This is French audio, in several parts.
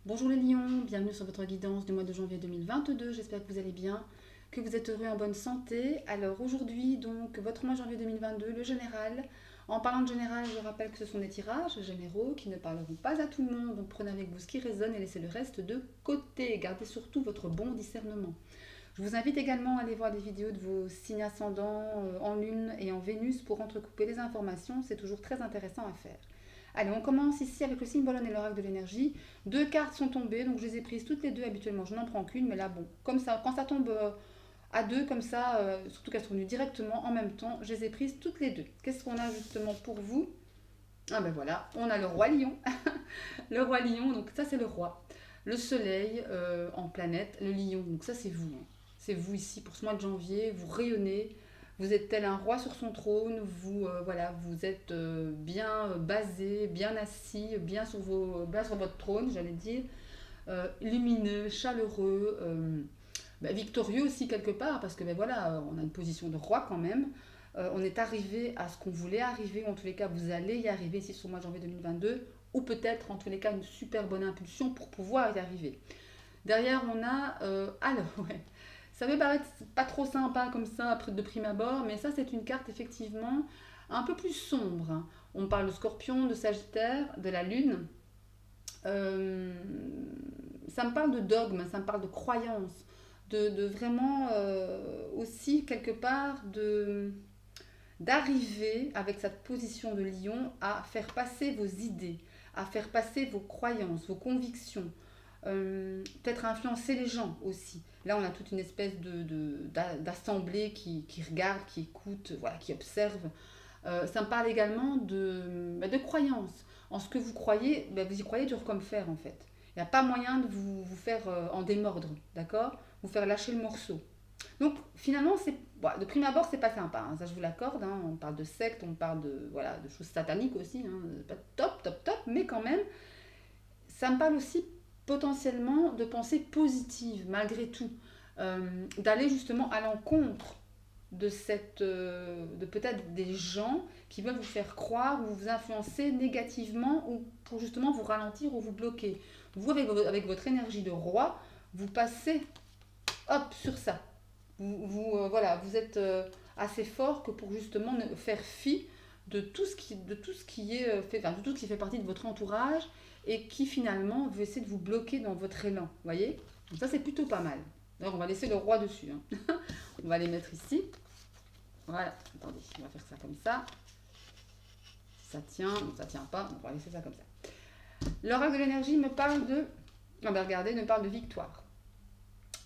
Bonjour les lions, bienvenue sur votre guidance du mois de janvier 2022. J'espère que vous allez bien, que vous êtes heureux en bonne santé. Alors aujourd'hui, donc, votre mois de janvier 2022, le général. En parlant de général, je rappelle que ce sont des tirages généraux qui ne parleront pas à tout le monde. Donc prenez avec vous ce qui résonne et laissez le reste de côté. Gardez surtout votre bon discernement. Je vous invite également à aller voir des vidéos de vos signes ascendants en Lune et en Vénus pour entrecouper les informations. C'est toujours très intéressant à faire. Allez, on commence ici avec le signe Bologne et l'oracle de l'énergie. Deux cartes sont tombées, donc je les ai prises toutes les deux. Habituellement, je n'en prends qu'une, mais là, bon, comme ça, quand ça tombe à deux, comme ça, surtout qu'elles sont venues directement en même temps, je les ai prises toutes les deux. Qu'est-ce qu'on a justement pour vous? Ah ben voilà, on a le roi lion. Le roi lion, donc ça c'est le roi. Le soleil en planète, le lion, donc ça c'est vous. Hein. C'est vous ici pour ce mois de janvier, vous rayonnez, vous êtes tel un roi sur son trône, vous, voilà, vous êtes bien basé, bien assis, bien sur votre trône, j'allais dire, lumineux, chaleureux, victorieux aussi quelque part, parce que ben voilà, on a une position de roi quand même. On est arrivé à ce qu'on voulait arriver, ou en tous les cas, vous allez y arriver ici sur le mois de janvier 2022, ou peut-être en tous les cas une super bonne impulsion pour pouvoir y arriver. Derrière, on a. Alors, ouais. Ça peut paraître pas trop sympa comme ça de prime abord, mais ça, c'est une carte effectivement un peu plus sombre. Hein. On parle de scorpion, de sagittaire, de la lune. Euh, Ça me parle de dogme, ça me parle de croyance, de vraiment aussi quelque part d'arriver avec cette position de lion à faire passer vos idées, à faire passer vos croyances, vos convictions, peut-être influencer les gens aussi. Là, on a toute une espèce d'assemblée qui regarde, qui écoute, voilà, qui observe. Ça me parle également de croyances. En ce que vous croyez, vous y croyez dur comme fer en fait. Il n'y a pas moyen de vous faire en démordre, d'accord? Vous faire lâcher le morceau. Donc finalement, de prime abord, c'est pas sympa, hein, ça je vous l'accorde. Hein, on parle de secte, on parle voilà, de choses sataniques aussi, hein, pas top, top, top, mais quand même, ça me parle aussi potentiellement de pensées positives malgré tout, d'aller justement à l'encontre de peut-être des gens qui veulent vous faire croire ou vous influencer négativement ou pour justement vous ralentir ou vous bloquer. Vous, avec votre énergie de roi, vous passez hop sur ça. Voilà, vous êtes assez fort que pour justement faire fi de tout ce qui est enfin, de tout ce qui fait partie de votre entourage et qui finalement veut essayer de vous bloquer dans votre élan. Vous voyez? Donc ça c'est plutôt pas mal. Alors on va laisser le roi dessus. Hein. On va les mettre ici. Voilà. Attendez, on va faire ça comme ça. Ça tient, ça tient pas. On va laisser ça comme ça. L'oracle de l'énergie me parle de. On va regarder, me parle de victoire.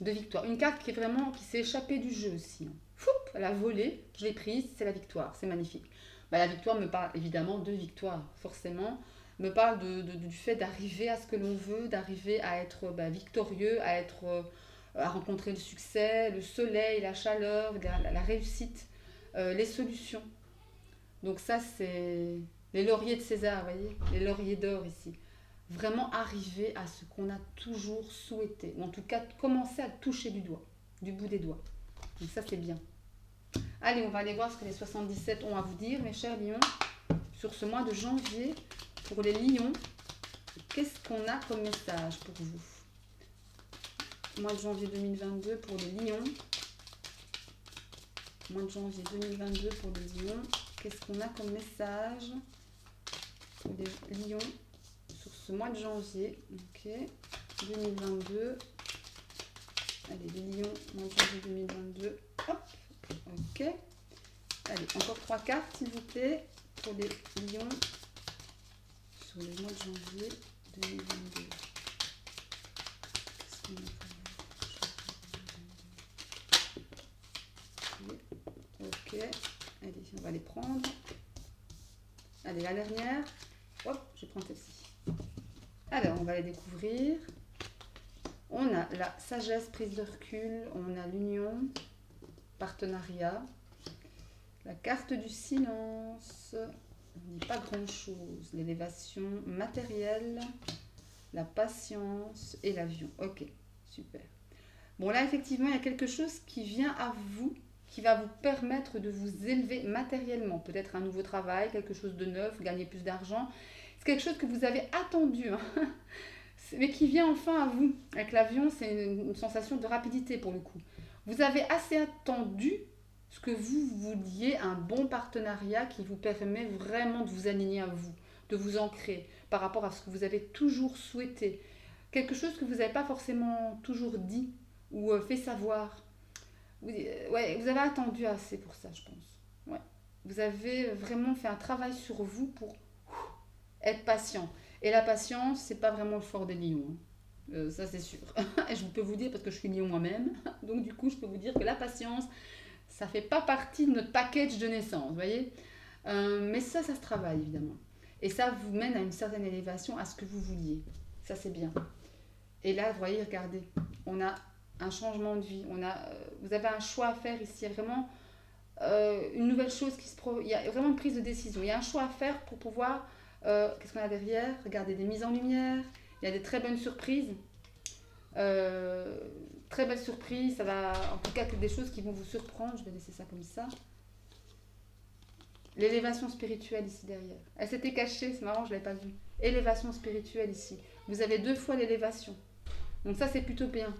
De victoire. Une carte qui est vraiment qui s'est échappée du jeu aussi. Hein. Foup, elle a volé, je l'ai prise, c'est la victoire, c'est magnifique. La victoire me parle évidemment de victoire, forcément. Me parle du fait d'arriver à ce que l'on veut, d'arriver à être victorieux, à rencontrer le succès, le soleil, la chaleur, la réussite, les solutions. Donc ça, c'est les lauriers de César, vous voyez, les lauriers d'or ici. Vraiment arriver à ce qu'on a toujours souhaité, ou en tout cas commencer à toucher du doigt, du bout des doigts. Donc ça, c'est bien. Allez, on va aller voir ce que les 77 ont à vous dire, mes chers lions, sur ce mois de janvier. Pour les lions, qu'est-ce qu'on a comme message pour vous? Mois de janvier 2022 pour les lions. Mois de janvier 2022 pour les lions. Qu'est-ce qu'on a comme message pour les lions sur ce mois de janvier? Ok. 2022. Allez, les lions, mois de janvier 2022. Hop. Ok. Allez, encore 3 cartes, s'il vous plaît, pour les lions sur le mois de janvier 2022. Qu'est-ce qu'on a pour vous? Ok. Allez, on va les prendre. Allez, la dernière. Hop, je prends celle-ci. Alors, on va les découvrir. On a la sagesse, prise de recul, on a l'union, partenariat, la carte du silence, on ne dit pas grand-chose, l'élévation matérielle, la patience et l'avion. Ok, super. Bon, là, effectivement, il y a quelque chose qui vient à vous, qui va vous permettre de vous élever matériellement. Peut-être un nouveau travail, quelque chose de neuf, gagner plus d'argent. C'est quelque chose que vous avez attendu. Hein. mais qui vient enfin à vous. Avec l'avion, c'est une sensation de rapidité pour le coup. Vous avez assez attendu ce que vous vouliez, un bon partenariat qui vous permet vraiment de vous aligner à vous, de vous ancrer par rapport à ce que vous avez toujours souhaité. Quelque chose que vous n'avez pas forcément toujours dit ou fait savoir. Ouais, vous avez attendu assez pour ça, je pense. Ouais. Vous avez vraiment fait un travail sur vous pour être patient. Et la patience, c'est pas vraiment le fort des lions, hein. Ça, c'est sûr. Et je peux vous dire, parce que je suis lion moi-même, donc du coup, je peux vous dire que la patience, ça fait pas partie de notre package de naissance, vous voyez. Mais ça se travaille, évidemment. Et ça vous mène à une certaine élévation, à ce que vous vouliez. Ça, c'est bien. Et là, vous voyez, regardez, on a un changement de vie. Vous avez un choix à faire ici. Il y a vraiment une nouvelle chose il y a vraiment une prise de décision. Il y a un choix à faire pour pouvoir... qu'est-ce qu'on a derrière? Regardez, des mises en lumière. Il y a des très bonnes surprises. Très belles surprises. Ça va, en tout cas, des choses qui vont vous surprendre. Je vais laisser ça comme ça. L'élévation spirituelle ici derrière. Elle s'était cachée, c'est marrant, je ne l'avais pas vue. Élévation spirituelle ici. Vous avez 2 fois l'élévation. Donc ça, c'est plutôt bien.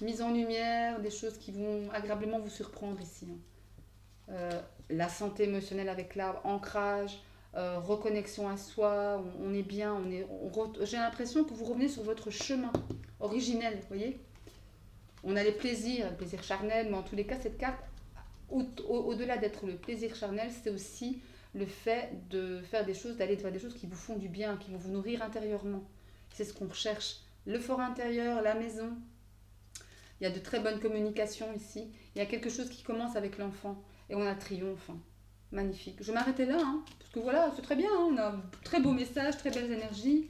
Mise en lumière, des choses qui vont agréablement vous surprendre ici, hein. La santé émotionnelle avec l'arbre, ancrage, reconnexion à soi, on est bien, j'ai l'impression que vous revenez sur votre chemin originel, vous voyez. On a les plaisirs, le plaisir charnel, mais en tous les cas, cette carte, au-delà d'être le plaisir charnel, c'est aussi le fait de faire des choses, d'aller vers des choses qui vous font du bien, qui vont vous nourrir intérieurement. C'est ce qu'on recherche. Le fort intérieur, la maison. Il y a de très bonnes communications ici. Il y a quelque chose qui commence avec l'enfant. Et on a triomphe, hein. Magnifique. Je vais m'arrêter là, hein, parce que voilà, c'est très bien. Hein, on a un très beau message, très belles énergies.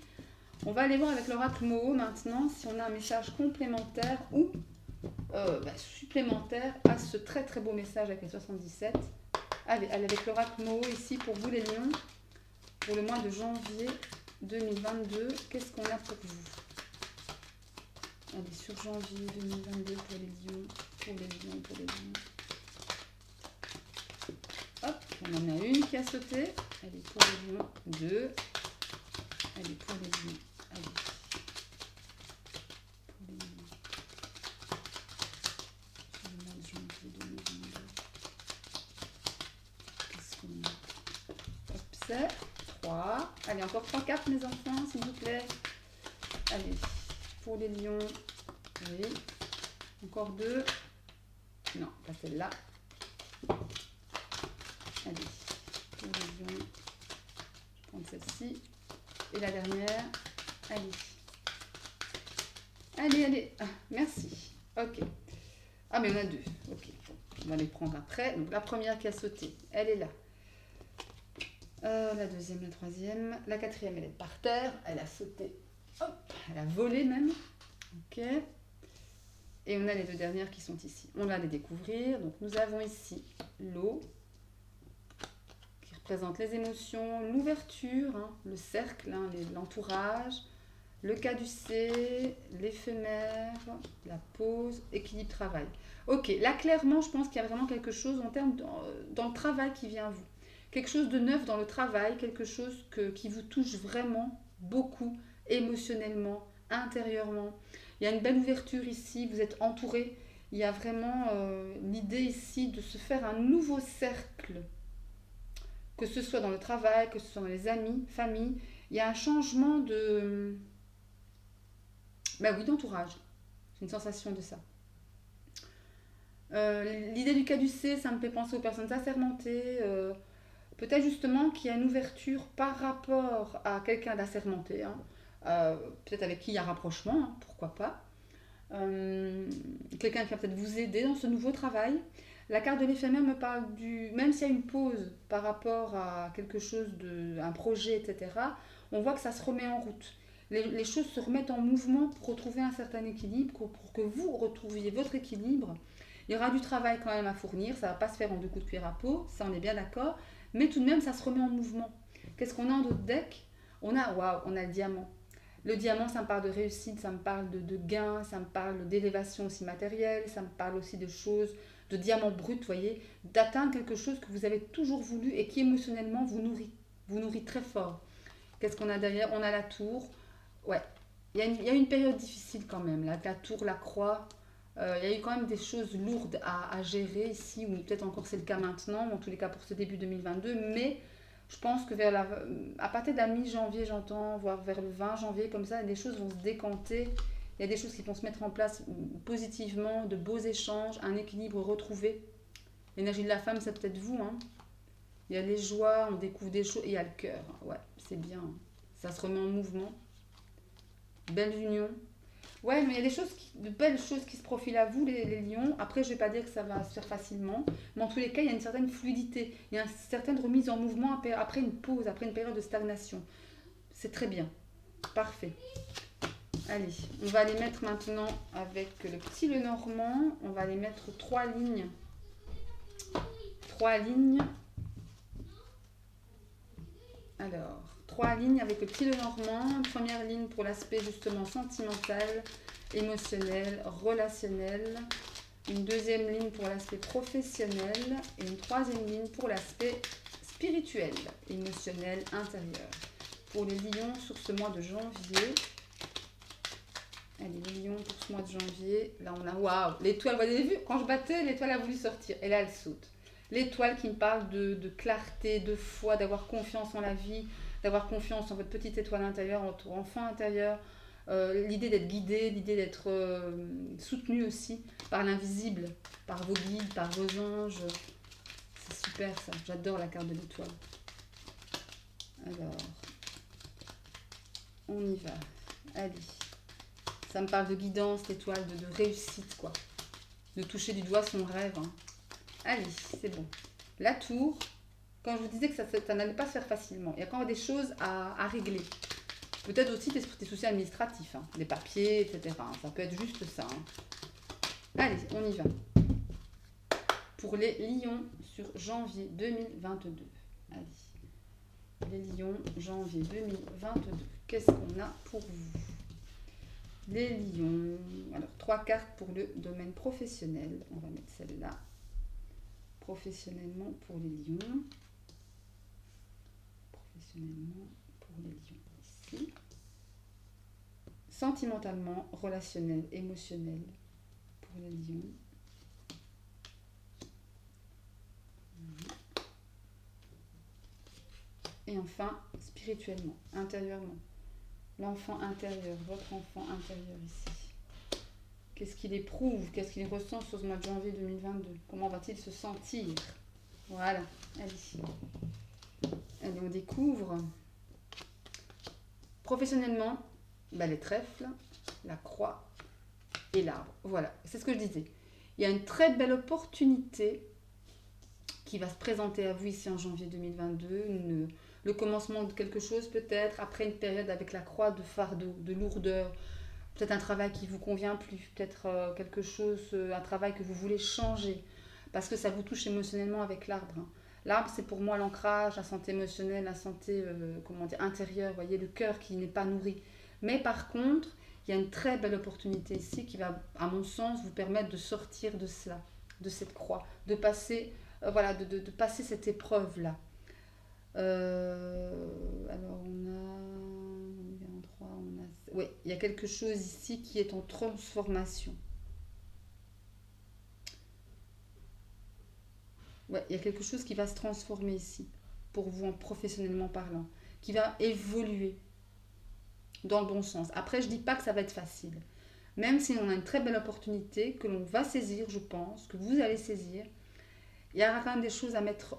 On va aller voir avec l'oracle Moho maintenant si on a un message complémentaire ou supplémentaire à ce très très beau message avec les 77. Allez, avec l'oracle Moho ici pour vous les lions, pour le mois de janvier 2022. Qu'est-ce qu'on a pour vous? Allez, sur janvier 2022 pour les lions, pour les lions, pour les lions. Hop, on en a une qui a sauté. Allez, pour les lions, 2. Allez, pour les lions, allez. Pour les lions. Sur le mois de janvier 2022. Qu'est-ce qu'on a? Hop, c'est 3. Allez, encore 3 cartes, mes enfants, s'il vous plaît. Allez, pour les lions, oui. Encore 2. Non, pas celle-là. Allez, pour les lions, je prends celle-ci. Et la dernière, allez. Allez, allez. Ah, merci. Ok. Ah, mais on a 2. Ok, bon, on va les prendre après. Donc la première qui a sauté, elle est là. La deuxième, la troisième. La quatrième, elle est par terre. Elle a sauté. Hop, elle a volé même. Ok. Et on a les 2 dernières qui sont ici. On va les découvrir. Donc nous avons ici l'eau, qui représente les émotions, l'ouverture, hein, le cercle, hein, l'entourage, le caducée, l'éphémère, la pause, équilibre, travail. Ok, là clairement, je pense qu'il y a vraiment quelque chose en termes dans le travail qui vient à vous. Quelque chose de neuf dans le travail, quelque chose qui vous touche vraiment beaucoup, émotionnellement, intérieurement. Il y a une belle ouverture ici, vous êtes entouré. Il y a vraiment l'idée ici de se faire un nouveau cercle, que ce soit dans le travail, que ce soit dans les amis, famille. Il y a un changement de... oui, d'entourage. C'est une sensation de ça. L'idée du caducée, ça me fait penser aux personnes assermentées. Peut-être justement qu'il y a une ouverture par rapport à quelqu'un d'assermenté, hein. Peut-être avec qui il y a rapprochement, hein, pourquoi pas. Quelqu'un qui va peut-être vous aider dans ce nouveau travail. La carte de l'éphémère me parle même s'il y a une pause par rapport à quelque chose, un projet, etc., on voit que ça se remet en route. Les choses se remettent en mouvement pour retrouver un certain équilibre, pour que vous retrouviez votre équilibre. Il y aura du travail quand même à fournir, ça ne va pas se faire en 2 coups de cuir à peau, ça on est bien d'accord, mais tout de même ça se remet en mouvement. Qu'est-ce qu'on a en d'autres decks? On a le diamant. Le diamant, ça me parle de réussite, ça me parle de gain, ça me parle d'élévation aussi matérielle, ça me parle aussi de choses, de diamant brut, vous voyez, d'atteindre quelque chose que vous avez toujours voulu et qui émotionnellement vous nourrit très fort. Qu'est-ce qu'on a derrière? On a la tour, ouais, il y a une période difficile quand même, là, avec la tour, la croix. Il y a eu quand même des choses lourdes à gérer ici, ou peut-être encore c'est le cas maintenant, ou en tous les cas pour ce début 2022, mais je pense que à partir de la mi-janvier, j'entends, voire vers le 20 janvier, comme ça, les choses vont se décanter, il y a des choses qui vont se mettre en place positivement, de beaux échanges, un équilibre retrouvé. L'énergie de la femme, c'est peut-être vous, hein. Il y a les joies, on découvre des choses, et il y a le cœur, ouais, c'est bien. Ça se remet en mouvement, belle union. Ouais, mais il y a de belles choses qui se profilent à vous, les lions. Après, je ne vais pas dire que ça va se faire facilement, mais en tous les cas, il y a une certaine fluidité, il y a une certaine remise en mouvement après une pause, après une période de stagnation. C'est très bien, parfait. Allez, on va les mettre maintenant avec le petit Lenormand. On va les mettre trois lignes. Trois lignes. Alors, trois lignes avec le petit Lenormand. Une première ligne pour l'aspect justement sentimental, émotionnel, relationnel. Une deuxième ligne pour l'aspect professionnel. Et une troisième ligne pour l'aspect spirituel, émotionnel, intérieur. Pour les lions sur ce mois de janvier. Allez, les lions pour ce mois de janvier. Là, on a, waouh, l'étoile, vous avez vu, quand je battais, l'étoile a voulu sortir. Et là, elle saute. L'étoile qui me parle de clarté, de foi, d'avoir confiance en la vie, d'avoir confiance en votre petite étoile intérieure, en votre enfant intérieur. L'idée d'être guidé, l'idée d'être soutenu aussi par l'invisible, par vos guides, par vos anges. C'est super ça, j'adore la carte de l'étoile. Alors, on y va. Allez. Ça me parle de guidance, l'étoile, de réussite, quoi. De toucher du doigt son rêve. Hein. Allez, c'est bon. La tour, quand je vous disais que ça n'allait pas se faire facilement, il y a quand même des choses à régler. Peut-être aussi des soucis administratifs, hein, des papiers, etc. Ça peut être juste ça. Hein. Allez, on y va. Pour les lions sur janvier 2022. Allez. Les lions, janvier 2022. Qu'est-ce qu'on a pour vous ? Les lions. Alors, trois cartes pour le domaine professionnel. On va mettre celle-là. Professionnellement pour les lions. Professionnellement pour les lions. Ici. Sentimentalement, relationnel, émotionnel pour les lions. Et enfin, spirituellement, intérieurement. L'enfant intérieur, votre enfant intérieur ici. Qu'est-ce qu'il éprouve, qu'est-ce qu'il ressent sur ce mois de janvier 2022 ? Comment va-t-il se sentir ? Voilà, allez. Allez, on découvre. Professionnellement, les trèfles, la croix et l'arbre. Voilà, c'est ce que je disais. Il y a une très belle opportunité qui va se présenter à vous ici en janvier 2022, le commencement de quelque chose peut-être, après une période avec la croix de fardeau, de lourdeur, peut-être un travail qui ne vous convient plus, peut-être quelque chose, un travail que vous voulez changer, parce que ça vous touche émotionnellement avec l'arbre. Hein. L'arbre, c'est pour moi l'ancrage, la santé émotionnelle, la santé intérieure, voyez, le cœur qui n'est pas nourri. Mais par contre, il y a une très belle opportunité ici qui va, à mon sens, vous permettre de sortir de cela, de cette croix, de passer, de passer cette épreuve-là. Alors oui, il y a quelque chose ici qui est en transformation. Ouais, il y a quelque chose qui va se transformer ici, pour vous, professionnellement parlant, qui va évoluer dans le bon sens. Après, je ne dis pas que ça va être facile. Même si on a une très belle opportunité que l'on va saisir, je pense, que vous allez saisir, il y aura quand même des choses à mettre,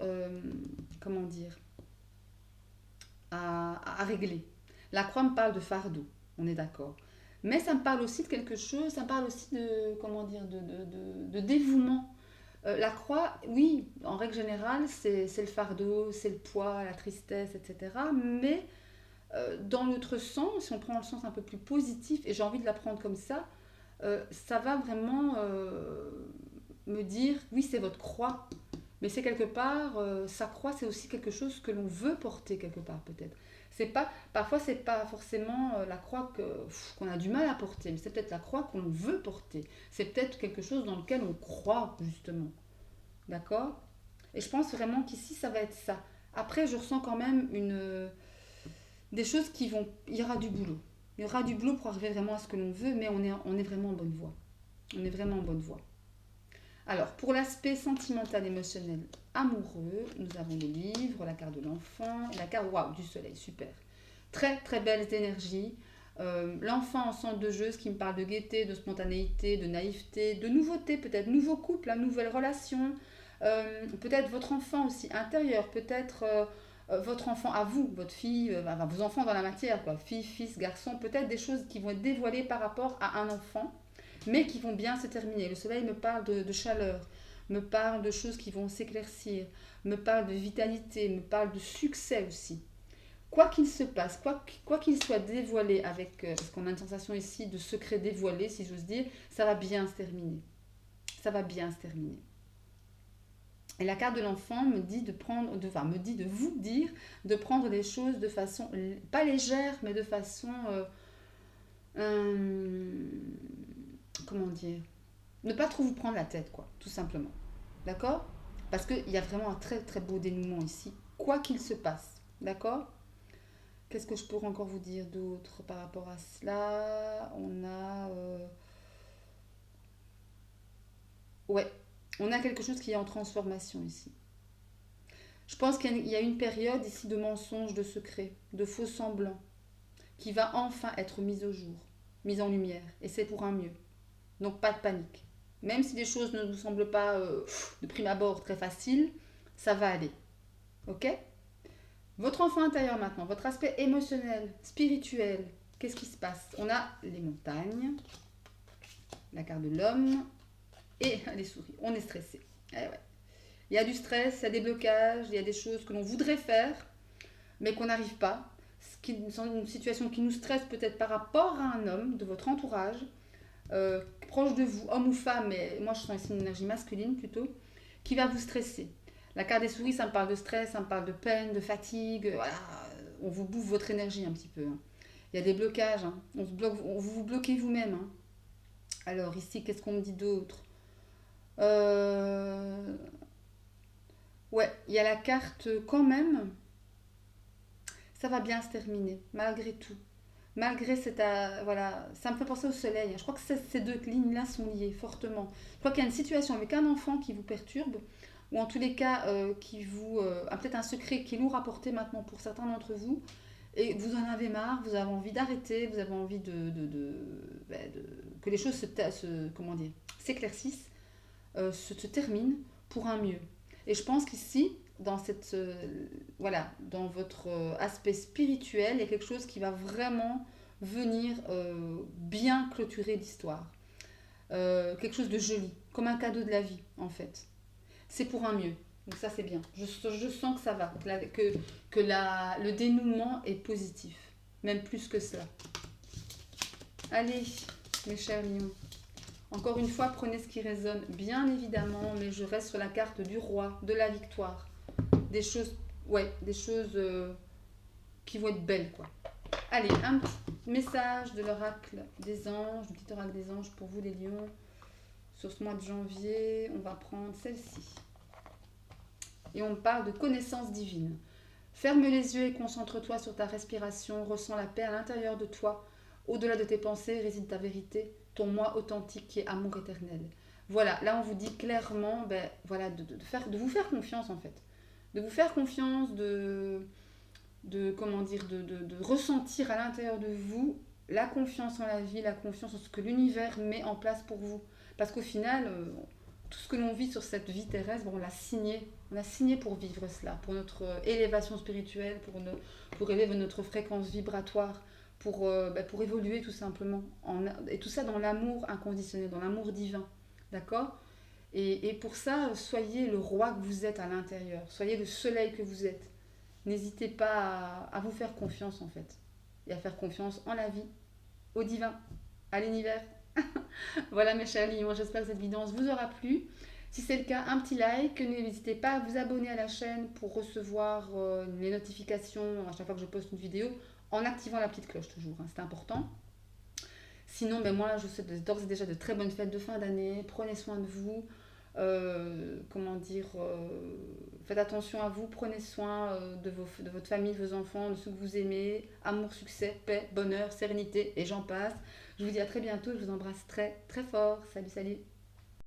à régler. La croix me parle de fardeau, on est d'accord. Mais ça me parle aussi de quelque chose, ça me parle aussi de dévouement. La croix, oui, en règle générale, c'est le fardeau, c'est le poids, la tristesse, etc. Mais dans l'autre sens, si on prend le sens un peu plus positif, et j'ai envie de la prendre comme ça va vraiment me dire, oui, c'est votre croix, mais c'est quelque part, sa croix, c'est aussi quelque chose que l'on veut porter quelque part peut-être. Parfois, c'est pas forcément la croix qu'on a du mal à porter, mais c'est peut-être la croix qu'on veut porter. C'est peut-être quelque chose dans lequel on croit, justement. D'accord ? Et je pense vraiment qu'ici, ça va être ça. Après, je ressens quand même des choses qui vont... Il y aura du boulot. Il y aura du boulot pour arriver vraiment à ce que l'on veut, mais on est vraiment en bonne voie. On est vraiment en bonne voie. Alors, pour l'aspect sentimental, émotionnel, amoureux, nous avons le livre, la carte de l'enfant et la carte waouh, du soleil. Super. Très, très belles énergies. L'enfant en centre de jeu, ce qui me parle de gaieté, de spontanéité, de naïveté, de nouveauté, peut-être nouveau couple, une nouvelle relation. Peut-être votre enfant aussi intérieur, peut-être votre enfant à vous, votre fille, vos enfants dans la matière, quoi, fille, fils, garçon, peut-être des choses qui vont être dévoilées par rapport à un enfant, mais qui vont bien se terminer. Le soleil me parle de chaleur, me parle de choses qui vont s'éclaircir, me parle de vitalité, me parle de succès aussi. Quoi qu'il se passe, quoi qu'il soit dévoilé avec, parce qu'on a une sensation ici de secret dévoilé, si j'ose dire, ça va bien se terminer. Ça va bien se terminer. Et la carte de l'enfant me dit me dit de vous dire de prendre les choses de façon, pas légère, mais de façon, comment dire, ne pas trop vous prendre la tête, quoi, tout simplement. D'accord? Parce qu'il y a vraiment un très très beau dénouement ici, quoi qu'il se passe. D'accord? Qu'est-ce que je pourrais encore vous dire d'autre par rapport à cela? Ouais, on a quelque chose qui est en transformation ici. Je pense qu'il y a une période ici de mensonges, de secrets, de faux semblants, qui va enfin être mise au jour, mise en lumière. Et c'est pour un mieux. Donc pas de panique. Même si les choses ne vous semblent pas de prime abord très faciles, ça va aller. Ok? Votre enfant intérieur maintenant, votre aspect émotionnel, spirituel, qu'est-ce qui se passe? On a les montagnes, la carte de l'homme et les souris. On est stressé. Eh ouais. Il y a du stress, il y a des blocages, il y a des choses que l'on voudrait faire, mais qu'on n'arrive pas. Une situation qui nous stresse peut-être par rapport à un homme de votre entourage, proche de vous, homme ou femme, mais moi je sens ici une énergie masculine plutôt, qui va vous stresser. La carte des souris, ça me parle de stress, ça me parle de peine, de fatigue, voilà, on vous bouffe votre énergie un petit peu. Hein. Il y a des blocages, hein. Vous vous bloquez vous-même. Hein. Alors ici, qu'est-ce qu'on me dit d'autre? euh... Ouais, il y a la carte quand même, ça va bien se terminer, malgré tout. Malgré cette... voilà, ça me fait penser au soleil. Je crois que ces deux lignes-là sont liées fortement. Je crois qu'il y a une situation avec un enfant qui vous perturbe, ou en tous les cas, qui vous... a peut-être un secret qui est lourd à porter maintenant pour certains d'entre vous, et vous en avez marre, vous avez envie d'arrêter, vous avez envie que les choses comment dire, s'éclaircissent, se terminent pour un mieux. Et je pense qu'ici, dans voilà, dans votre aspect spirituel, il y a quelque chose qui va vraiment venir bien clôturer l'histoire. Quelque chose de joli, comme un cadeau de la vie, en fait. C'est pour un mieux. Donc ça, c'est bien. Je sens que ça va, le dénouement est positif, même plus que cela. Allez, mes chers lions. Encore une fois, prenez ce qui résonne, bien évidemment, mais je reste sur la carte du roi, de la victoire. Des choses, ouais, des choses qui vont être belles, quoi. Allez, un petit message de l'oracle des anges, du petit oracle des anges pour vous, les lions. Sur ce mois de janvier, on va prendre celle-ci. Et on parle de connaissance divine. Ferme les yeux et concentre-toi sur ta respiration. Ressens la paix à l'intérieur de toi. Au-delà de tes pensées réside ta vérité, ton moi authentique qui est amour éternel. Voilà, là on vous dit clairement voilà, de vous faire confiance en fait. De vous faire confiance, comment dire, de ressentir à l'intérieur de vous la confiance en la vie, la confiance en ce que l'univers met en place pour vous. Parce qu'au final, tout ce que l'on vit sur cette vie terrestre, on l'a signé. On a signé pour vivre cela, pour notre élévation spirituelle, pour élever notre fréquence vibratoire, pour évoluer tout simplement. Et tout ça dans l'amour inconditionnel, dans l'amour divin. D'accord ? Et pour ça, soyez le roi que vous êtes à l'intérieur. Soyez le soleil que vous êtes. N'hésitez pas à vous faire confiance en fait. Et à faire confiance en la vie, au divin, à l'univers. Voilà mes chers lions, j'espère que cette vidéo vous aura plu. Si c'est le cas, un petit like. N'hésitez pas à vous abonner à la chaîne pour recevoir les notifications à chaque fois que je poste une vidéo en activant la petite cloche toujours, hein, c'est important. Sinon, moi je vous souhaite d'ores et déjà de très bonnes fêtes de fin d'année. Prenez soin de vous. comment dire, faites attention à vous, prenez soin de votre famille, de vos enfants, de ceux que vous aimez, amour, succès, paix, bonheur, sérénité, et j'en passe. Je vous dis à très bientôt, je vous embrasse très très fort. Salut, salut.